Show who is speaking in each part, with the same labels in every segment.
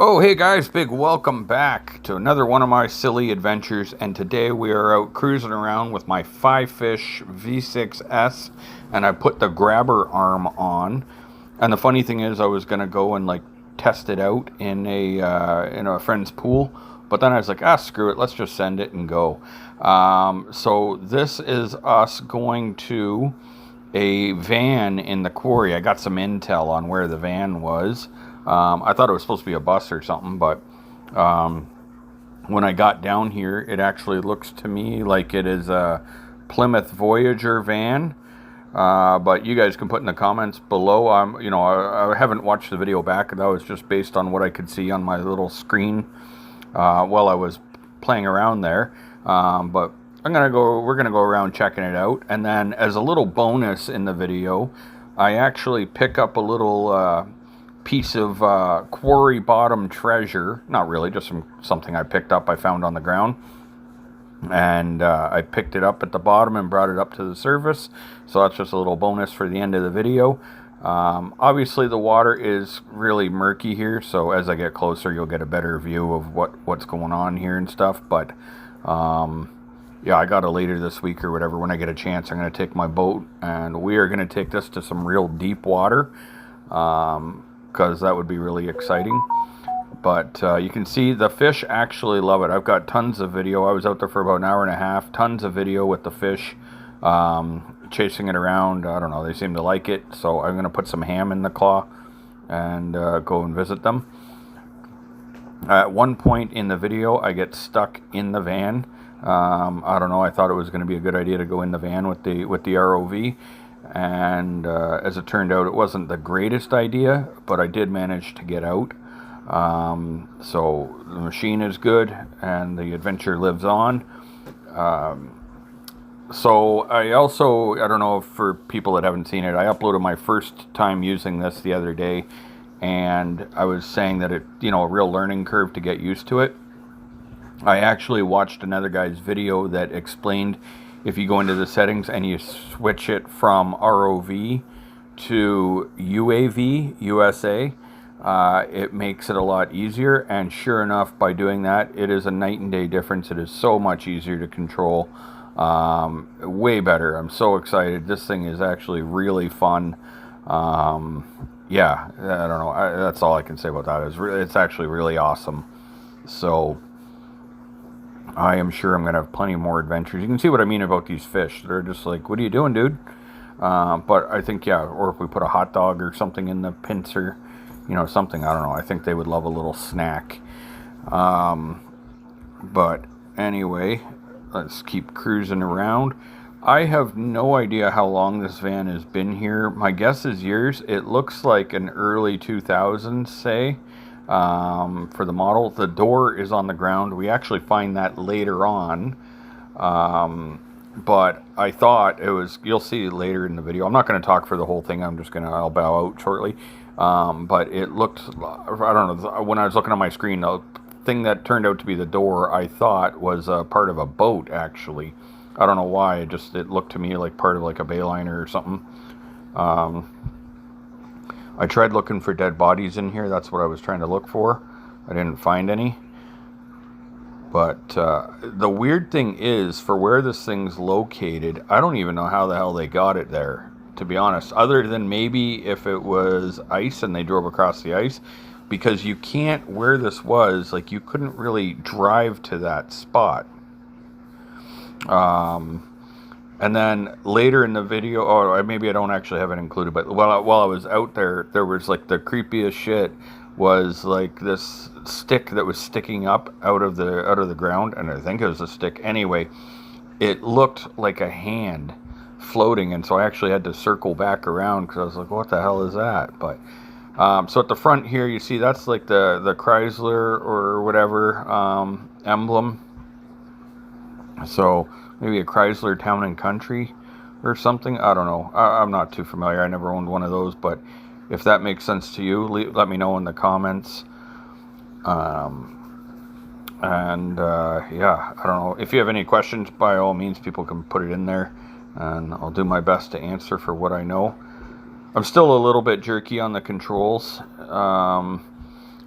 Speaker 1: Oh, hey guys, big welcome back to another one of my silly adventures. And today we are out cruising around with my 5-fish V6S, and I put the grabber arm on. And the funny thing is, I was gonna go and like test it out in a friend's pool, but then I was like, screw it, let's just send it and go. So this is us going to a van in the quarry. I got some intel on where the van was. I thought it was supposed to be a bus or something, but when I got down here, it actually looks to me like it is a Plymouth Voyager van. But you guys can put in the comments below. I haven't watched the video back. That was just based on what I could see on my little screen while I was playing around there. But we're gonna go around checking it out, and then as a little bonus in the video, I actually pick up a little piece of quarry bottom treasure. Not really, just something I picked up, I found on the ground, and I picked it up at the bottom and brought it up to the surface. So that's just a little bonus for the end of the video. Obviously the water is really murky here, so as I get closer you'll get a better view of what's going on here and stuff. But yeah, I got it later this week or whatever. When I get a chance, I'm going to take my boat and we are going to take this to some real deep water, because that would be really exciting. But you can see the fish actually love it. I've got tons of video. I was out there for about an hour and a half. Tons of video with the fish chasing it around. I don't know, they seem to like it. So I'm going to put some ham in the claw and go and visit them. At one point in the video, I get stuck in the van. I don't know, I thought it was going to be a good idea to go in the van with the ROV. And as it turned out, it wasn't the greatest idea, but I did manage to get out. So the machine is good and the adventure lives on. So I don't know, for people that haven't seen it, I uploaded my first time using this the other day, and I was saying that it, a real learning curve to get used to it. I actually watched another guy's video that explained if you go into the settings and you switch it from ROV to UAV, USA, it makes it a lot easier. And sure enough, by doing that, it is a night and day difference. It is so much easier to control, way better. I'm so excited. This thing is actually really fun. Yeah, I don't know. That's all I can say about that. It's actually really awesome. So I am sure I'm going to have plenty more adventures. You can see what I mean about these fish. They're just like, what are you doing, dude? But I think, yeah, or if we put a hot dog or something in the pincer, something, I don't know. I think they would love a little snack. But anyway, let's keep cruising around. I have no idea how long this van has been here. My guess is years. It looks like an early 2000s, say. For the model. The door is on the ground. We actually find that later on, but I thought it was, you'll see later in the video. I'm not going to talk for the whole thing. I'll bow out shortly. But it looked, I don't know, when I was looking on my screen, the thing that turned out to be the door, I thought was a part of a boat, actually. I don't know why. It looked to me like part of like a bay liner or something. I tried looking for dead bodies in here. That's what I was trying to look for. I didn't find any. But the weird thing is, for where this thing's located, I don't even know how the hell they got it there, to be honest. Other than maybe if it was ice and they drove across the ice. Because you can't, where this was, like, you couldn't really drive to that spot. And then later in the video, or maybe I don't actually have it included, but while I was out there, there was like the creepiest shit was like this stick that was sticking up out of the ground, and I think it was a stick. Anyway, it looked like a hand floating, and so I actually had to circle back around because I was like, what the hell is that? But so at the front here, you see that's like the Chrysler or whatever emblem. So maybe a Chrysler Town and Country or something. I don't know. I'm not too familiar. I never owned one of those. But if that makes sense to you, let me know in the comments. Yeah, I don't know. If you have any questions, by all means, people can put it in there. And I'll do my best to answer for what I know. I'm still a little bit jerky on the controls.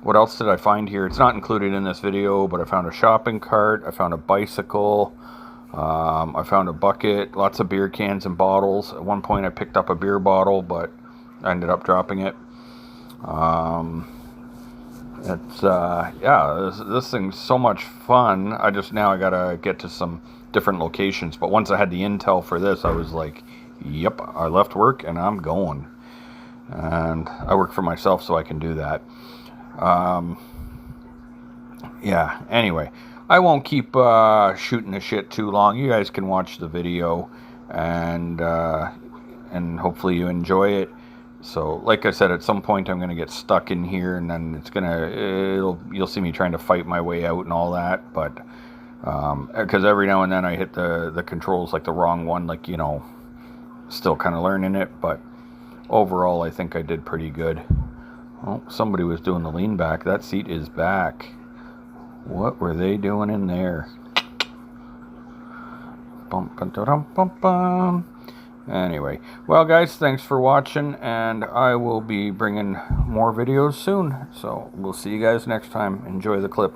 Speaker 1: What else did I find here? It's not included in this video, but I found a shopping cart. I found a bicycle. I found a bucket, lots of beer cans and bottles. At one point I picked up a beer bottle, but I ended up dropping it. Yeah, this thing's so much fun. I gotta get to some different locations. But once I had the intel for this, I was like, yep, I left work and I'm going. And I work for myself, so I can do that. Yeah, anyway, I won't keep shooting the shit too long. You guys can watch the video, and hopefully you enjoy it. So, like I said, at some point I'm gonna get stuck in here, and then you'll see me trying to fight my way out and all that. But because every now and then I hit the controls like the wrong one, like, you know, still kind of learning it. But overall, I think I did pretty good. Oh, somebody was doing the lean back. That seat is back. What were they doing in there? Anyway, well guys, thanks for watching, and I will be bringing more videos soon. So we'll see you guys next time. Enjoy the clip.